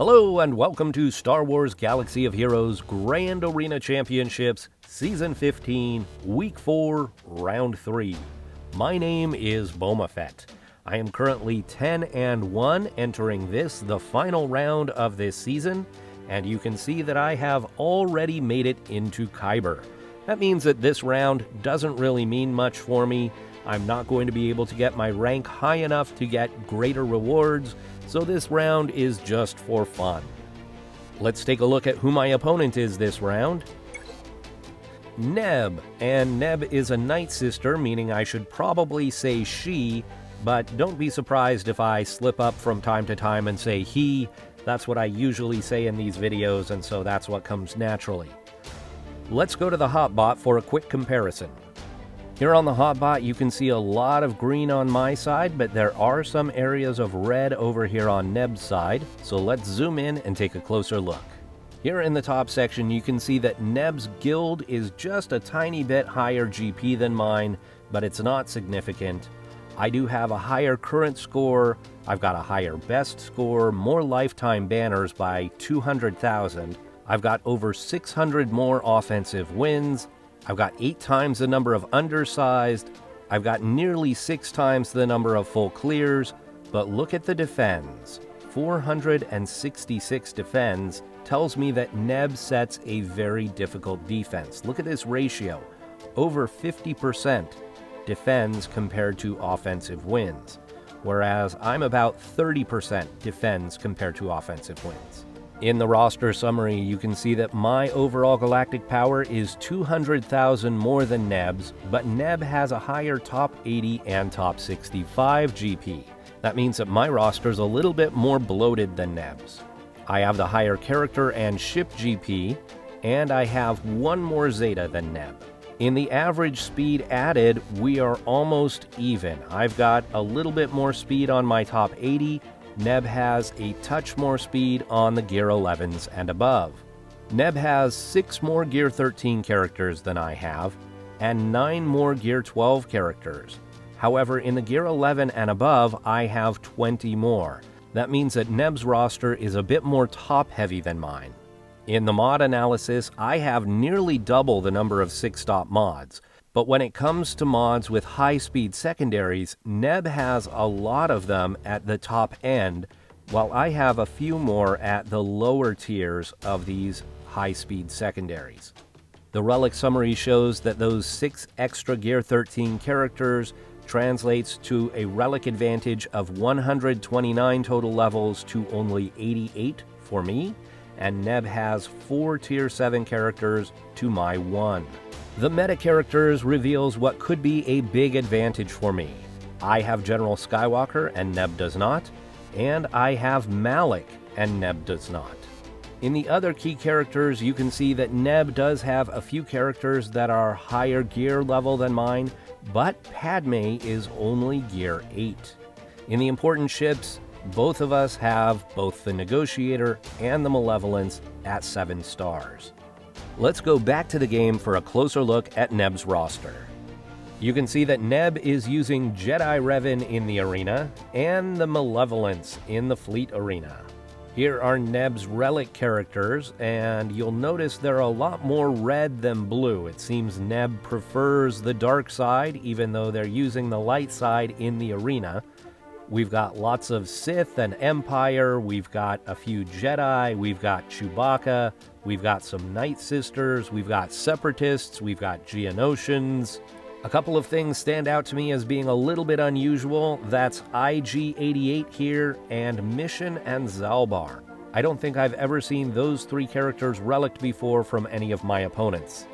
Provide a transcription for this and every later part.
Hello and welcome to Star Wars Galaxy of Heroes Grand Arena Championships Season 15, Week 4, Round 3. My name is Boma Fett. I am currently 10-1 entering this, the final round of this season, and you can see that I have already made it into Kyber. That means that this round doesn't really mean much for me. I'm not going to be able to get my rank high enough to get greater rewards, so this round is just for fun. Let's take a look at who my opponent is this round. Neb, and Neb is a Night Sister, meaning I should probably say she, but don't be surprised if I slip up from time to time and say he. That's what I usually say in these videos, and so that's what comes naturally. Let's go to the hotbot for a quick comparison. Here on the hotbot, you can see a lot of green on my side, but there are some areas of red over here on Neb's side, so let's zoom in and take a closer look. Here in the top section, you can see that Neb's guild is just a tiny bit higher GP than mine, but it's not significant. I do have a higher current score, I've got a higher best score, more lifetime banners by 200,000, I've got over 600 more offensive wins, I've got 8 times the number of undersized, I've got nearly 6 times the number of full clears, but look at the defends. 466 defends tells me that Neb sets a very difficult defense. Look at this ratio, over 50% defends compared to offensive wins, whereas I'm about 30% defends compared to offensive wins. In the roster summary, you can see that my overall galactic power is 200,000 more than Neb's, but Neb has a higher top 80 and top 65 GP. That means that my roster's a little bit more bloated than Neb's. I have the higher character and ship GP, and I have one more Zeta than Neb. In the average speed added, we are almost even. I've got a little bit more speed on my top 80, Neb has a touch more speed on the Gear 11s and above. Neb has 6 more Gear 13 characters than I have, and 9 more Gear 12 characters. However, in the Gear 11 and above, I have 20 more. That means that Neb's roster is a bit more top-heavy than mine. In the mod analysis, I have nearly double the number of 6-stop mods. But when it comes to mods with high-speed secondaries, Neb has a lot of them at the top end, while I have a few more at the lower tiers of these high-speed secondaries. The relic summary shows that those 6 extra Gear 13 characters translates to a relic advantage of 129 total levels to only 88 for me, and Neb has 4 Tier 7 characters to my 1. The meta characters reveals what could be a big advantage for me. I have General Skywalker and Neb does not, and I have Malik and Neb does not. In the other key characters, you can see that Neb does have a few characters that are higher gear level than mine, but Padme is only Gear 8. In the important ships, both of us have both the Negotiator and the Malevolence at 7 stars. Let's go back to the game for a closer look at Neb's roster. You can see that Neb is using Jedi Revan in the arena and the Malevolence in the Fleet arena. Here are Neb's relic characters, and you'll notice they're a lot more red than blue. It seems Neb prefers the dark side, even though they're using the light side in the arena. We've got lots of Sith and Empire, we've got a few Jedi, we've got Chewbacca, we've got some Night Sisters, we've got Separatists, we've got Geonosians. A couple of things stand out to me as being a little bit unusual. That's IG-88 here, and Mission and Zalbar. I don't think I've ever seen those 3 characters reliced before from any of my opponents.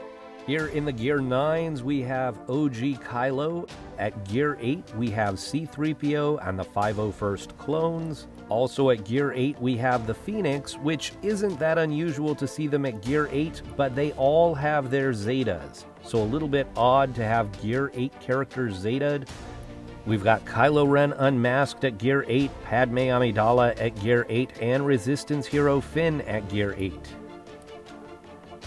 Here in the Gear 9s, we have OG Kylo. At Gear 8, we have C-3PO and the 501st clones. Also at Gear 8, we have the Phoenix, which isn't that unusual to see them at Gear 8, but they all have their Zetas. So a little bit odd to have Gear 8 characters Zetaed. We've got Kylo Ren unmasked at Gear 8, Padme Amidala at Gear 8, and Resistance hero Finn at Gear 8.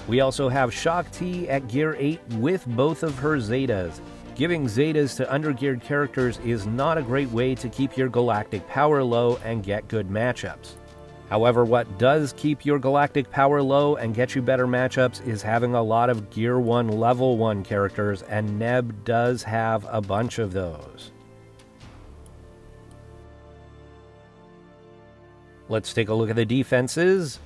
We also have Shaak Ti at Gear 8 with both of her Zetas. Giving Zetas to undergeared characters is not a great way to keep your galactic power low and get good matchups. However, what does keep your galactic power low and get you better matchups is having a lot of Gear 1 Level 1 characters, and Neb does have a bunch of those. Let's take a look at the defenses.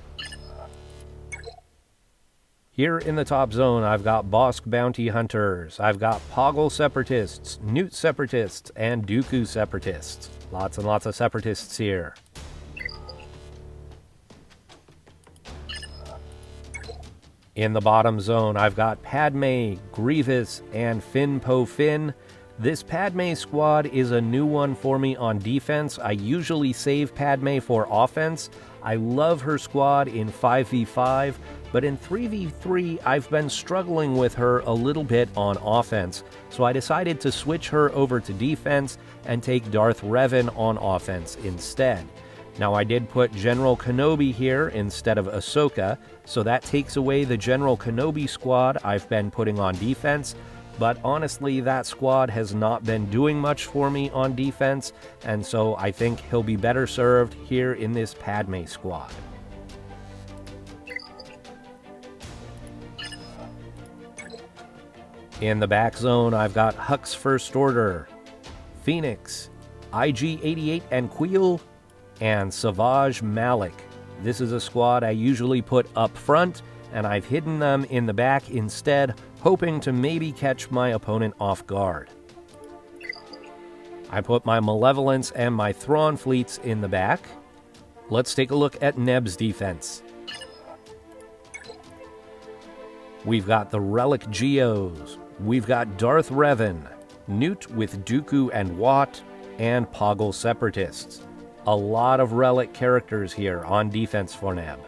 Here in the top zone, I've got Bosk Bounty Hunters, I've got Poggle Separatists, Newt Separatists, and Dooku Separatists. Lots and lots of Separatists here. In the bottom zone, I've got Padme, Grievous, and Fin Po Fin. This Padme squad is a new one for me on defense. I usually save Padme for offense. I love her squad in 5v5, but in 3v3, I've been struggling with her a little bit on offense, so I decided to switch her over to defense and take Darth Revan on offense instead. Now, I did put General Kenobi here instead of Ahsoka, so that takes away the General Kenobi squad I've been putting on defense, but honestly, that squad has not been doing much for me on defense, and so I think he'll be better served here in this Padme squad. In the back zone, I've got Hux First Order, Phoenix, IG-88 and Queel, and Savage Malik. This is a squad I usually put up front, and I've hidden them in the back instead, hoping to maybe catch my opponent off guard. I put my Malevolence and my Thrawn fleets in the back. Let's take a look at Neb's defense. We've got the Relic Geos, we've got Darth Revan, Newt with Dooku and Watt, and Poggle Separatists. A lot of Relic characters here on defense for Neb.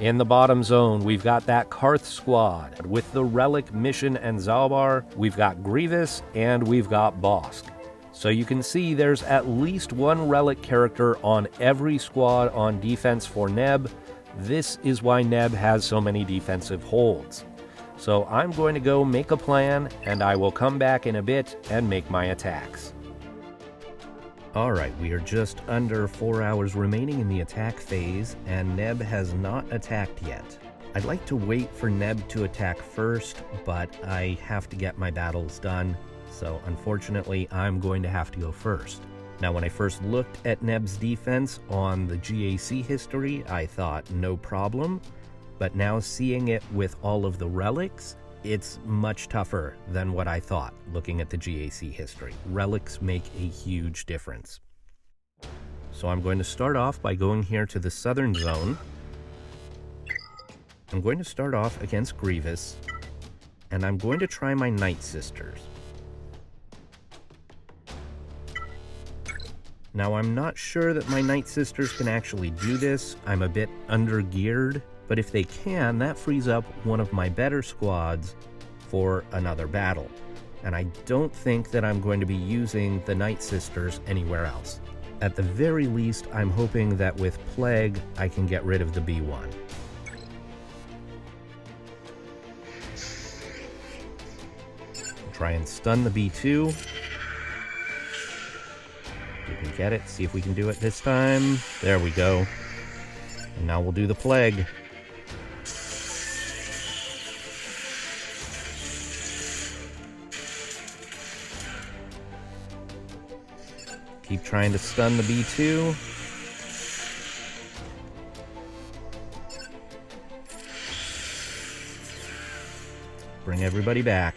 In the bottom zone, we've got that Karth squad with the Relic, Mission, and Zalbar. We've got Grievous, and we've got Bosk. So you can see there's at least one Relic character on every squad on defense for Neb. This is why Neb has so many defensive holds. So I'm going to go make a plan, and I will come back in a bit and make my attacks. Alright, we are just under 4 hours remaining in the attack phase, and Neb has not attacked yet. I'd like to wait for Neb to attack first, but I have to get my battles done, so unfortunately I'm going to have to go first. Now, when I first looked at Neb's defense on the GAC history, I thought no problem. But now seeing it with all of the relics, it's much tougher than what I thought looking at the GAC history. Relics make a huge difference. So I'm going to start off by going here to the southern zone. I'm going to start off against Grievous, and I'm going to try my Night Sisters. Now, I'm not sure that my Night Sisters can actually do this. I'm a bit under-geared. But if they can, that frees up one of my better squads for another battle. And I don't think that I'm going to be using the Night Sisters anywhere else. At the very least, I'm hoping that with Plague, I can get rid of the B1. Try and stun the B2. You can get it, see if we can do it this time. There we go. And now we'll do the Plague. Keep trying to stun the B2. Bring everybody back.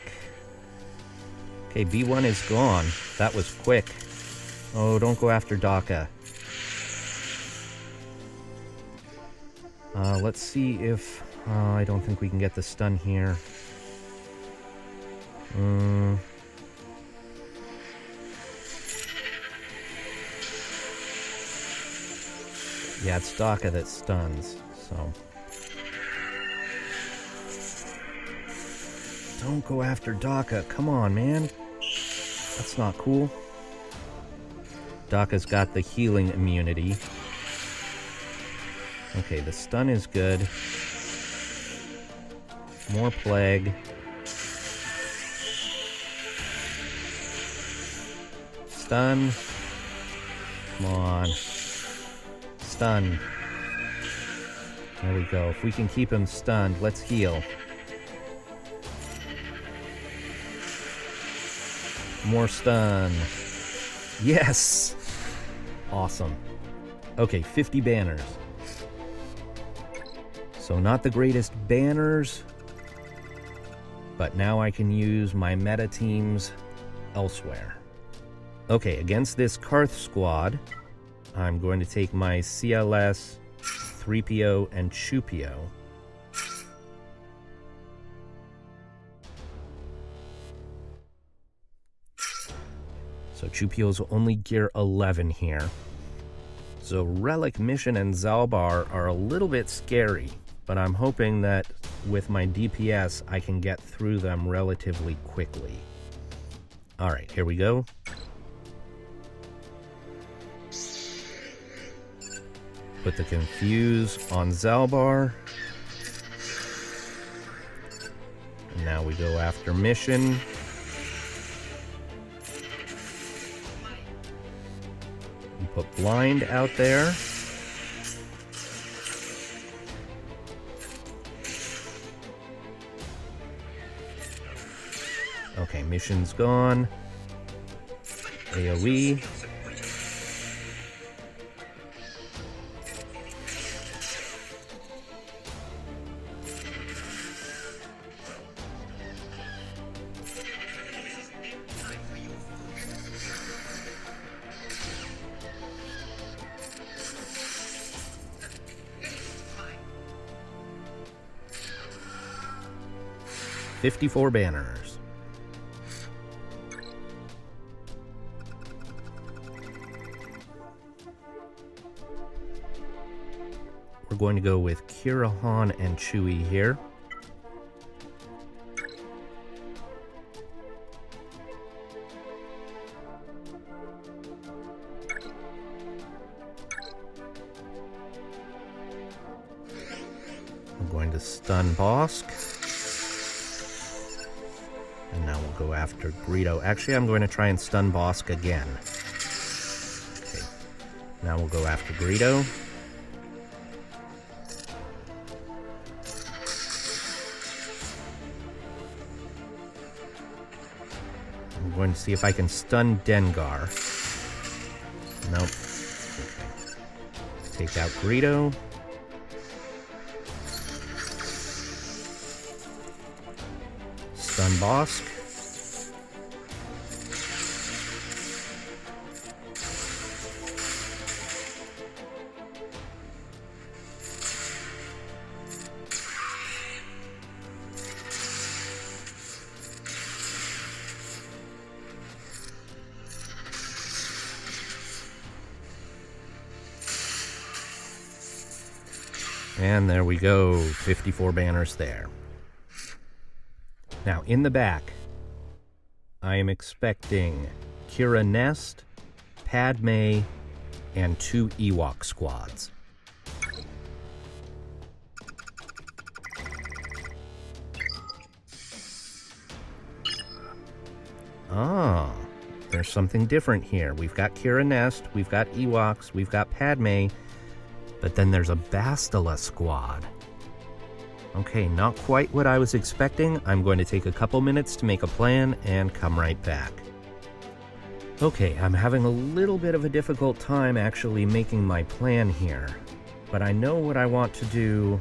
Okay, B1 is gone. That was quick. Oh, don't go after Daka. Let's see if... I don't think we can get the stun here. Yeah, it's Daka that stuns, so... Don't go after Daka, come on, man. That's not cool. Daka's got the healing immunity. Okay, the stun is good. More Plague. Stun. Come on. Stun. There we go. If we can keep him stunned, let's heal. More stun. Yes! Awesome. Okay, 50 banners. So not the greatest banners, but now I can use my meta teams elsewhere. Okay, against this Karth squad, I'm going to take my CLS, 3PO, and Chupio. So Chupio's only gear 11 here. So Relic, Mission, and Zalbar are a little bit scary, but I'm hoping that with my DPS I can get through them relatively quickly. Alright, here we go. Put the Confuse on Zalbar. And now we go after Mission. We put Blind out there. Okay, Mission's gone. AoE. $54 banners. We're going to go with Kirahan and Chewie here. I'm going to stun Bosk. And now we'll go after Greedo. Actually, I'm going to try and stun Bosk again. Okay. Now we'll go after Greedo. I'm going to see if I can stun Dengar. Nope. Okay. Take out Greedo. Stun Bosk. And there we go, 54 banners there. Now, in the back, I am expecting Kira Nest, Padme, and 2 Ewok squads. Ah, there's something different here. We've got Kira Nest, we've got Ewoks, we've got Padme, but then there's a Bastila squad. Okay, not quite what I was expecting. I'm going to take a couple minutes to make a plan and come right back. Okay, I'm having a little bit of a difficult time actually making my plan here, but I know what I want to do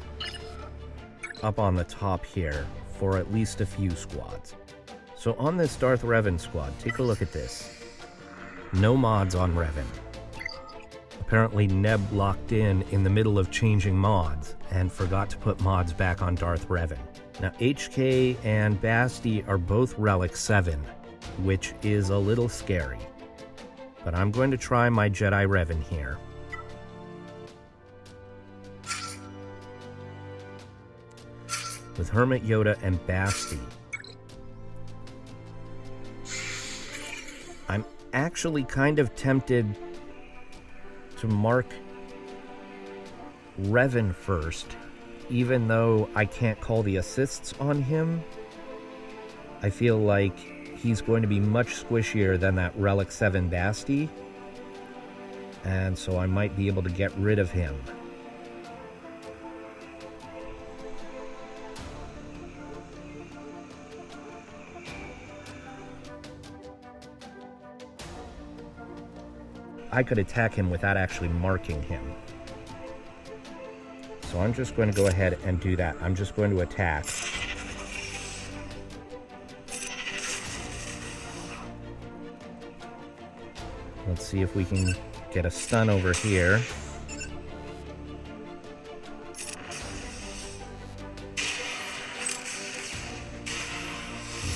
up on the top here for at least a few squads. So on this Darth Revan squad, take a look at this. No mods on Revan. Apparently Neb locked in the middle of changing mods and forgot to put mods back on Darth Revan. Now HK and Basti are both Relic 7, which is a little scary. But I'm going to try my Jedi Revan here. With Hermit Yoda and Basti. I'm actually kind of tempted to mark Revan first, even though I can't call the assists on him. I feel like he's going to be much squishier than that Relic 7 Basti. and so I might be able to get rid of him. I could attack him without actually marking him. So I'm just going to go ahead and do that. I'm just going to attack. Let's see if we can get a stun over here.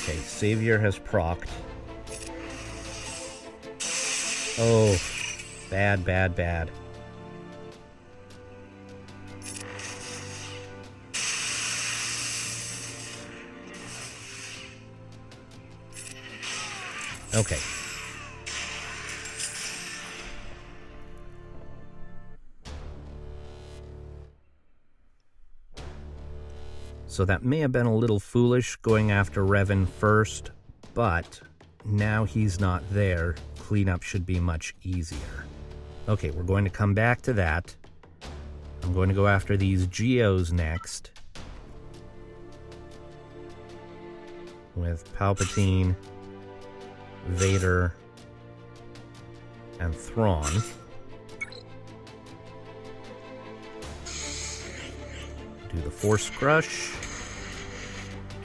Okay, Savior has procced. Oh, bad, bad, bad. Okay. So that may have been a little foolish going after Revan first, but now he's not there. Cleanup should be much easier. Okay, we're going to come back to that. I'm going to go after these Geos next. With Palpatine, Vader, and Thrawn. Do the Force Crush.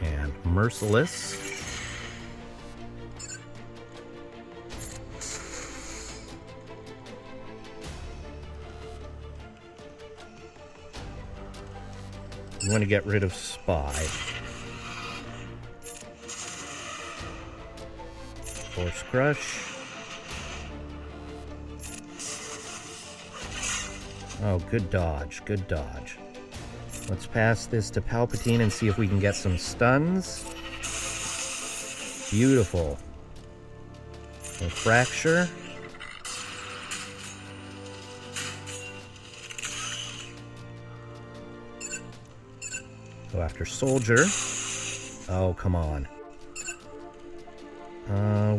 And Merciless. I'm going to get rid of Spy. Force Crush. Oh, good dodge, good dodge. Let's pass this to Palpatine and see if we can get some stuns. Beautiful. A Fracture. Go after Soldier. Oh, come on.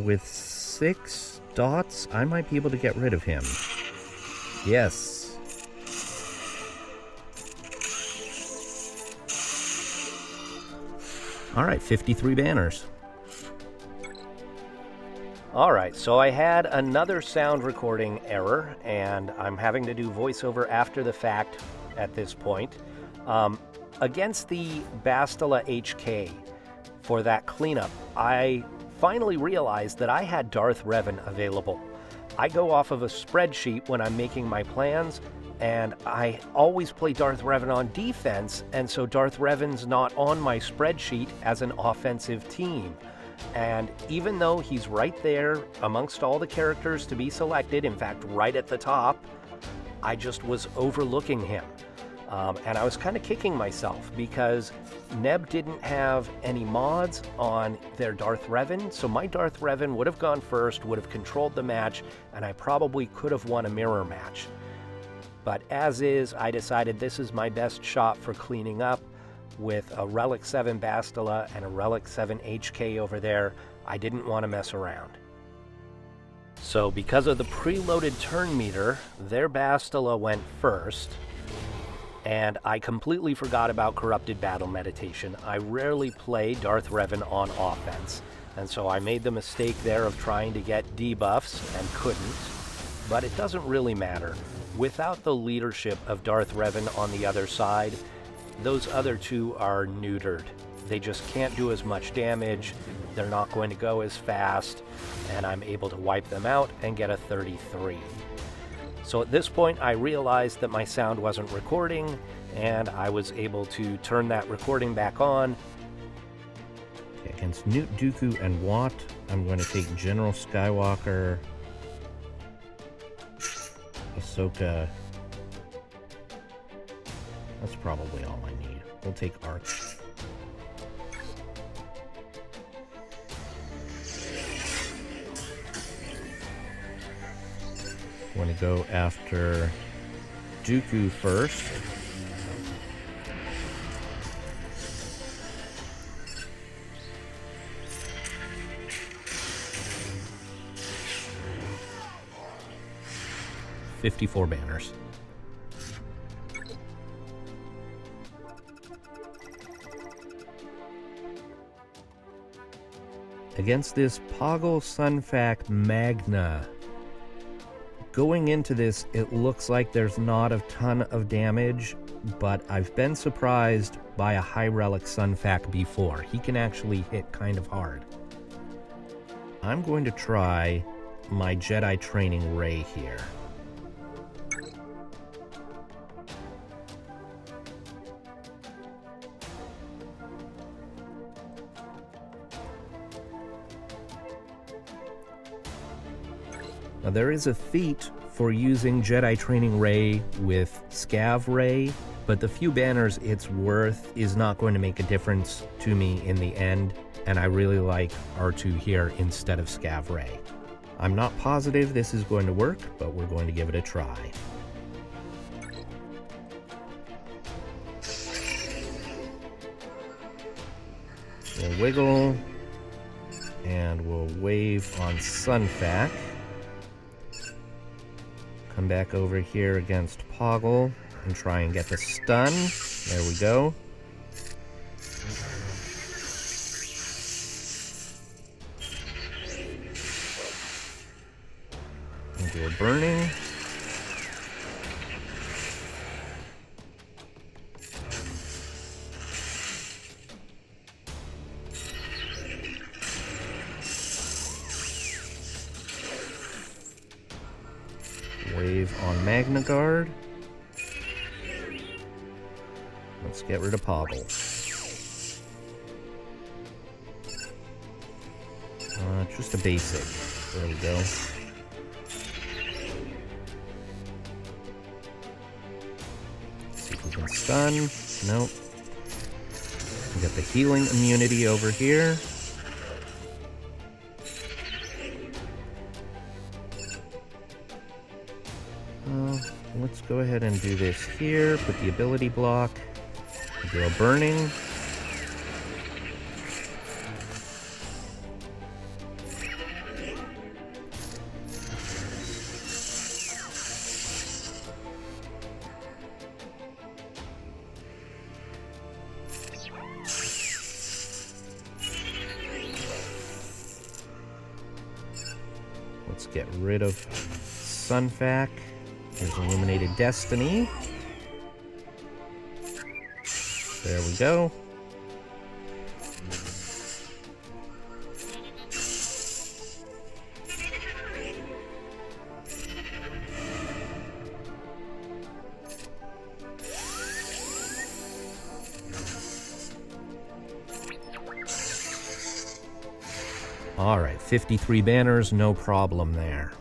With 6 dots, I might be able to get rid of him. Yes. All right, 53 banners. All right, so I had another sound recording error, and I'm having to do voiceover after the fact at this point. Against the Bastila HK for that cleanup, I finally realized that I had Darth Revan available. I go off of a spreadsheet when I'm making my plans, and I always play Darth Revan on defense, and so Darth Revan's not on my spreadsheet as an offensive team. And even though he's right there amongst all the characters to be selected, in fact, right at the top, I just was overlooking him. And I was kind of kicking myself because Neb didn't have any mods on their Darth Revan, so my Darth Revan would have gone first, would have controlled the match, and I probably could have won a mirror match. But as is, I decided this is my best shot for cleaning up with a Relic 7 Bastila and a Relic 7 HK over there. I didn't want to mess around. So because of the preloaded turn meter, their Bastila went first. And I completely forgot about Corrupted Battle Meditation. I rarely play Darth Revan on offense, and so I made the mistake there of trying to get debuffs and couldn't. But it doesn't really matter. Without the leadership of Darth Revan on the other side, those other two are neutered. They just can't do as much damage, they're not going to go as fast, and I'm able to wipe them out and get a 33. So at this point, I realized that my sound wasn't recording, and I was able to turn that recording back on. Against Newt, Dooku, and Watt, I'm going to take General Skywalker, Ahsoka. That's probably all I need. We'll take Arch. I'm going to go after Dooku first. 54 banners. Against this Poggle Sunfac Magna. Going into this, it looks like there's not a ton of damage, but I've been surprised by a High Relic Sunfac before. He can actually hit kind of hard. I'm going to try my Jedi Training Ray here. Now, there is a feat for using Jedi Training Ray with Scav Ray, but the few banners it's worth is not going to make a difference to me in the end, and I really like R2 here instead of Scav Ray. I'm not positive this is going to work, but we're going to give it a try. We'll wiggle, and we'll wave on Sunfac. Come back over here against Poggle and try and get the stun. There we go. Into a burning. Wave on Magna Guard. Let's get rid of Poggle. Just a basic. There we go. See if we can stun. Nope. We got the healing immunity over here. Let's go ahead and do this here. Put the ability block. Do a burning. Let's get rid of Sunfac. There's Illuminated Destiny. There we go. All right, 53 banners, no problem there.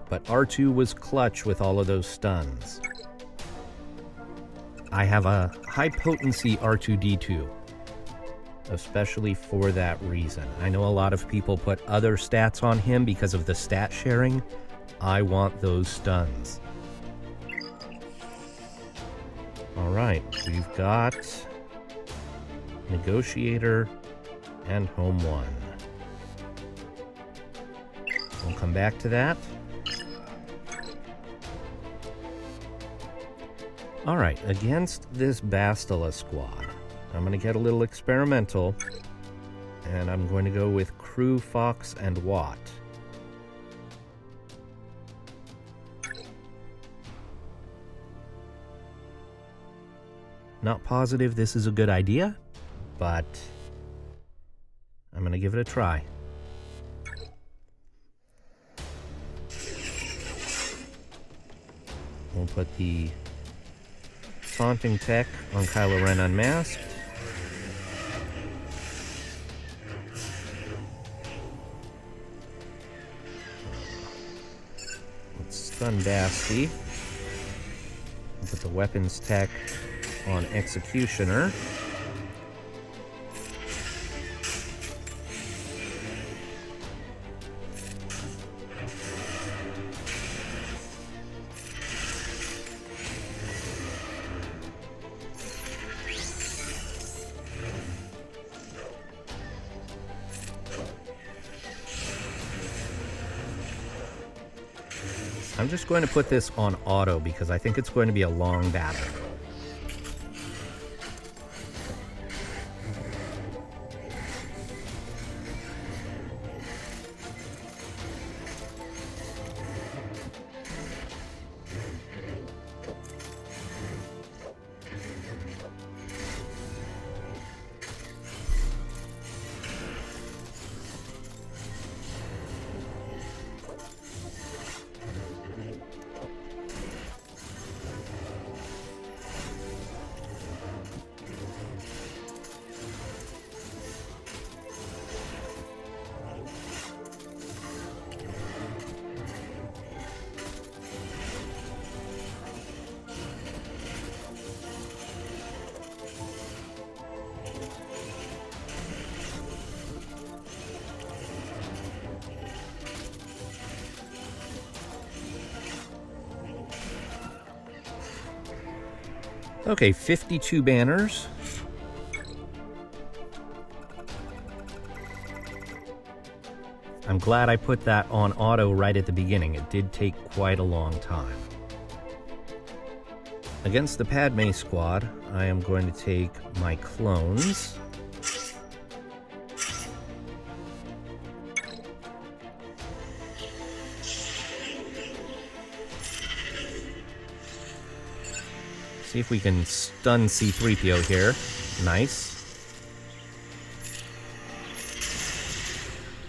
But R2 was clutch with all of those stuns. I have a high potency R2-D2, especially for that reason. I know a lot of people put other stats on him because of the stat sharing. I want those stuns. All right, we've got Negotiator and Home 1. We'll come back to that. Alright, against this Bastila squad, I'm going to get a little experimental, and I'm going to go with Crew, Fox, and Watt. Not positive this is a good idea, but I'm going to give it a try. We'll put the Taunting Tech on Kylo Ren Unmasked. Let's stun Basti. Put the Weapons Tech on Executioner. I'm just going to put this on auto because I think it's going to be a long battle. Okay, 52 banners. I'm glad I put that on auto right at the beginning. It did take quite a long time. Against the Padme squad, I am going to take my clones. See if we can stun C-3PO here. Nice.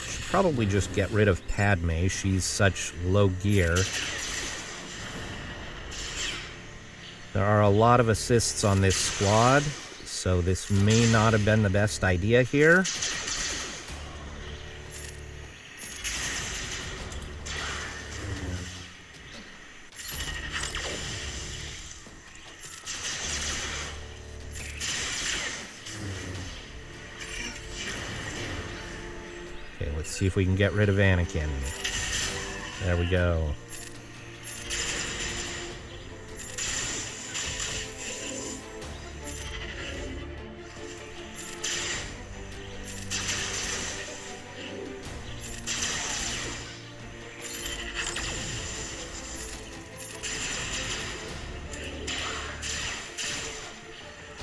Should probably just get rid of Padme. She's such low gear. There are a lot of assists on this squad, so this may not have been the best idea here. Let's see if we can get rid of Anakin. There we go.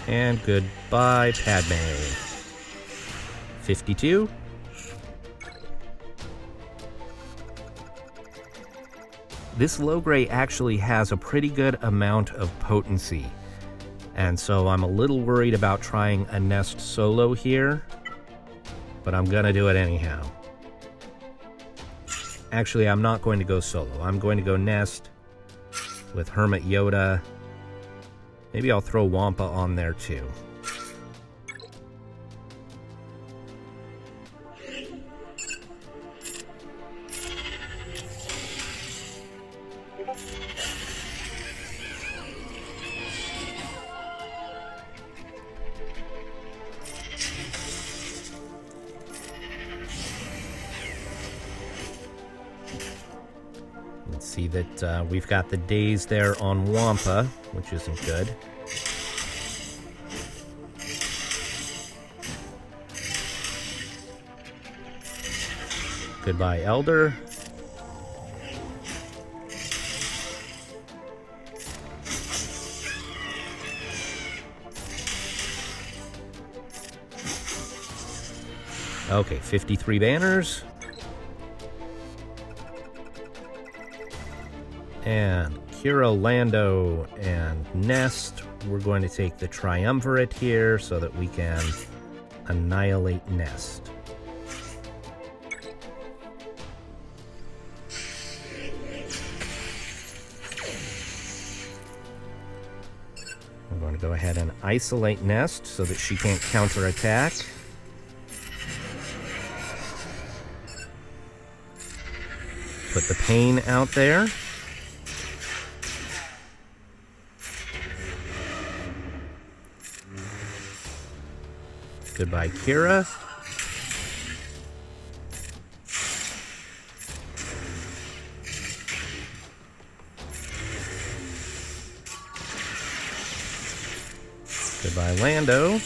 And goodbye, Padme. 52. This low-gray actually has a pretty good amount of potency, and so I'm a little worried about trying a Nest solo here, but I'm gonna do it anyhow. Actually, I'm not going to go solo. I'm going to go Nest with Hermit Yoda. Maybe I'll throw Wampa on there too. See that we've got the days there on Wampa, which isn't good. Goodbye, Elder. Okay, 53 banners. And Kira, Lando, and Nest. We're going to take the Triumvirate here so that we can annihilate Nest. I'm going to go ahead and isolate Nest so that she can't counterattack. Put the Pain out there. Goodbye, Kira. Goodbye, Lando.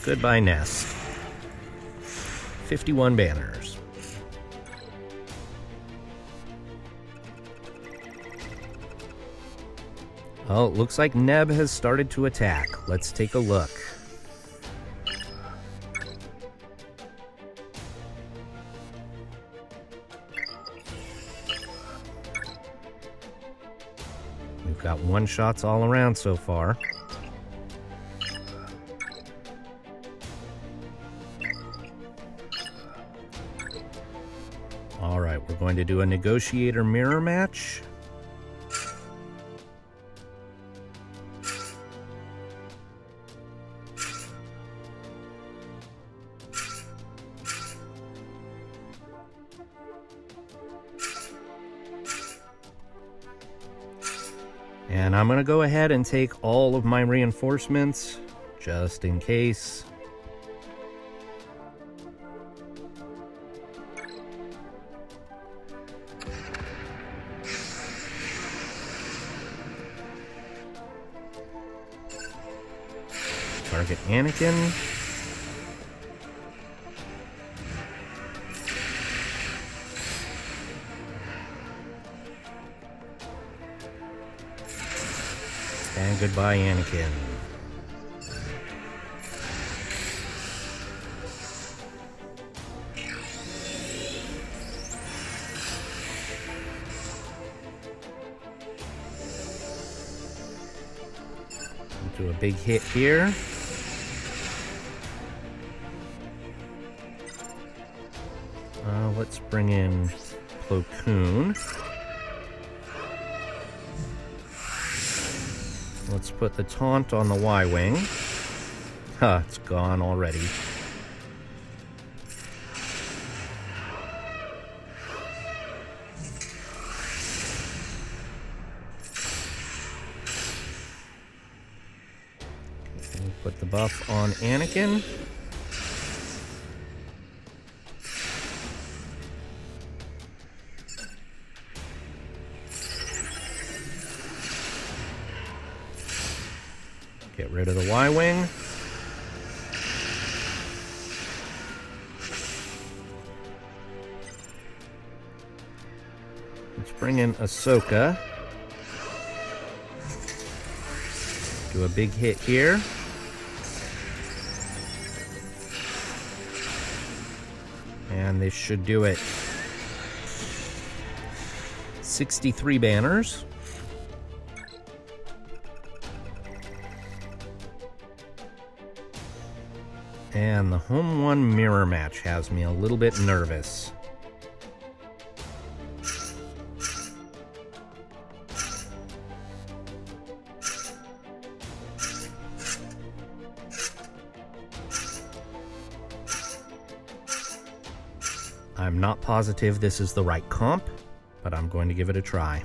Goodbye, Nest. 51 banners. Oh, it looks like Neb has started to attack. Let's take a look. We've got one-shots all around so far. All right, we're going to do a negotiator mirror match. And I'm going to go ahead and take all of my reinforcements, just in case. Target Anakin. And goodbye, Anakin. Do a big hit here. Let's bring in Plo Koon. Let's put the taunt on the Y-Wing. Huh, it's gone already. We'll put the buff on Anakin. Get rid of the Y-Wing. Let's bring in Ahsoka. Do a big hit here. And this should do it. 63 banners. And the home one mirror match has me a little bit nervous. I'm not positive this is the right comp, but I'm going to give it a try.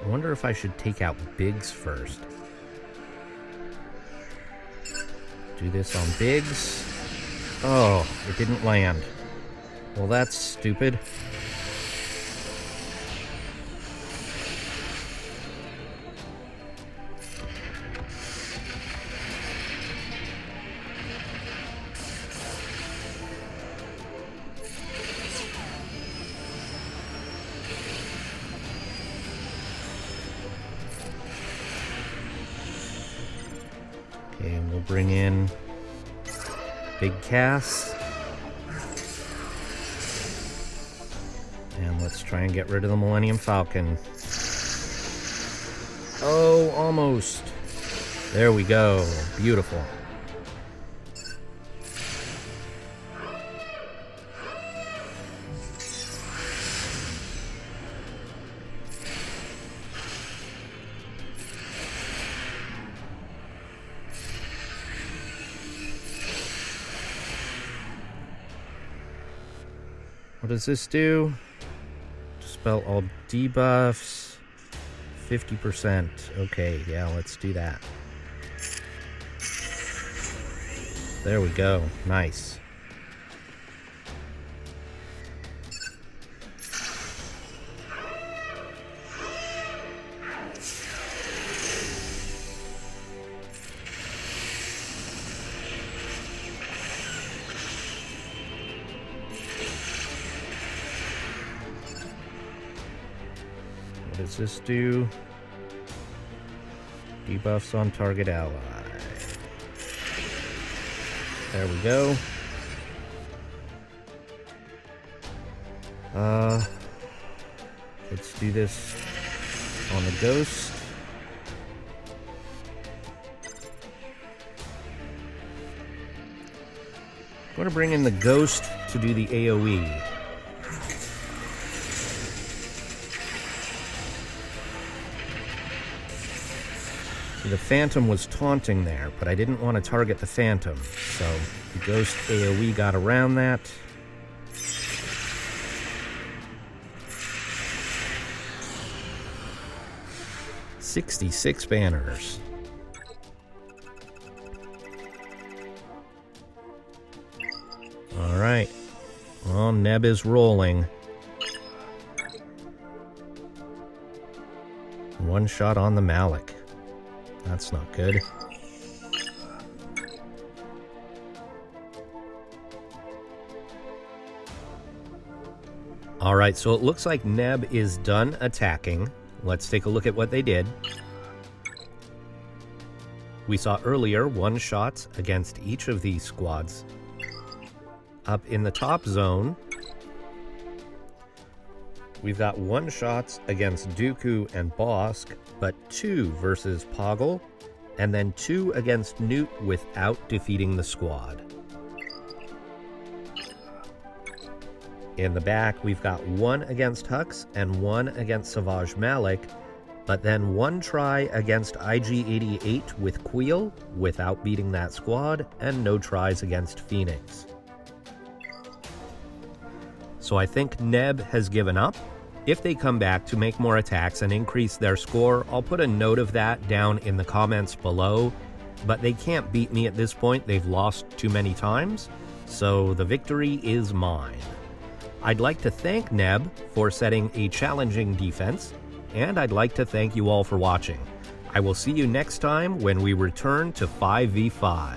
I wonder if I should take out Biggs first. Do this on Biggs. Oh, it didn't land. Well, that's stupid. Okay, and we'll bring in Big Cass. And let's try and get rid of the Millennium Falcon. Oh, almost. There we go. Beautiful. What does this do? Dispel all debuffs. 50%. Okay, yeah, let's do that. There we go. Nice. What does this do? Debuffs on target ally. There we go. Let's do this on the ghost. I'm going to bring in the ghost to do the AoE. The Phantom was taunting there, but I didn't want to target the Phantom, so the Ghost AoE got around that. "66 banners. Alright. Well, Neb is rolling. One shot on the Malik. That's not good. Alright, so it looks like Neb is done attacking. Let's take a look at what they did. We saw earlier one-shots against each of these squads. Up in the top zone, we've got one-shots against Dooku and Bosk, but 2 versus Poggle, and then 2 against Newt without defeating the squad. In the back, we've got 1 against Hux and 1 against Savage Malik, but then 1 try against IG-88 with Queel without beating that squad, and no tries against Phoenix. So I think Neb has given up. If they come back to make more attacks and increase their score, I'll put a note of that down in the comments below. But they can't beat me at this point. They've lost too many times. So the victory is mine. I'd like to thank Neb for setting a challenging defense, and I'd like to thank you all for watching. I will see you next time when we return to 5v5.